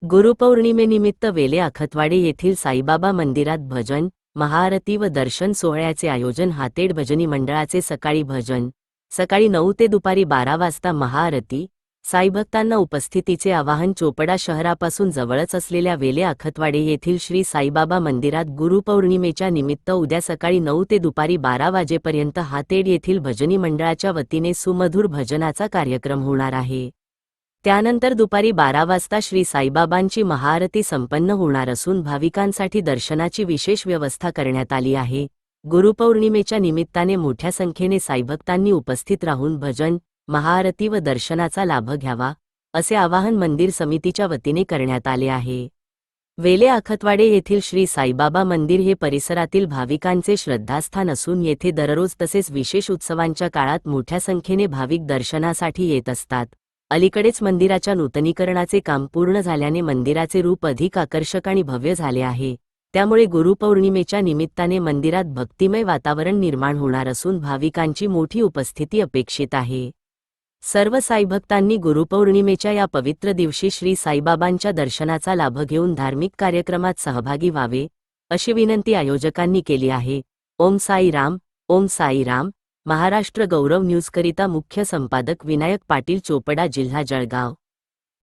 गुरुपौर्णिमेनिमित्त वेले आखतवाडे येथील साईबाबा मंदिरात भजन, महाआरती व दर्शन सोहळ्याचे आयोजन. हातेड भजनी मंडळाचे सकाळी भजन, सकाळी 9 ते दुपारी 12 वाजता महाआरती. साईभक्तांना उपस्थितीचे आवाहन. चोपडा शहरापासून जवळच असलेल्या वेले आखतवाडे येथील श्री साईबाबा मंदिरात गुरुपौर्णिमेच्या निमित्त उद्या सकाळी 9 ते दुपारी 12 वाजेपर्यंत हातेड येथील भजनी मंडळाच्या वतीने सुमधुर भजनाचा कार्यक्रम होणार आहे. त्यानंतर दुपारी 12 वाजता श्री साईबाबांची महाआरती संपन्न होणार असून भाविकांसाठी दर्शनाची विशेष व्यवस्था करण्यात आली आहे. गुरुपौर्णिमेच्या निमित्ताने मोठ्या संख्येने साईभक्तांनी उपस्थित राहून भजन, महाआरती व दर्शनाचा लाभ घ्यावा, असे आवाहन मंदिर समितीच्या वतीने करण्यात आले आहे. वेले आखतवाडे येथील श्री साईबाबा मंदिर हे परिसरातील भाविकांचे श्रद्धास्थान असून येथे दररोज तसेच विशेष उत्सवांच्या काळात मोठ्या संख्येने भाविक दर्शनासाठी येत असतात. अलीकडेच मंदिराच्या नूतनीकरणाचे काम पूर्ण झाल्याने मंदिराचे रूप अधिक आकर्षक आणि भव्य झाले आहे. त्यामुळे गुरुपौर्णिमेच्या निमित्ताने मंदिरात भक्तिमय वातावरण निर्माण होणार असून भाविकांची मोठी उपस्थिती अपेक्षित आहे. सर्व साईभक्तांनी गुरुपौर्णिमेच्या या पवित्र दिवशी श्री साईबाबांच्या दर्शनाचा लाभ घेऊन धार्मिक कार्यक्रमात सहभागी व्हावे, अशी विनंती आयोजकांनी केली आहे. ओम साईराम. ओम साईराम. महाराष्ट्र गौरव न्यूजकरिता मुख्य संपादक विनायक पाटील, चोपडा, जिल्हा जळगाव.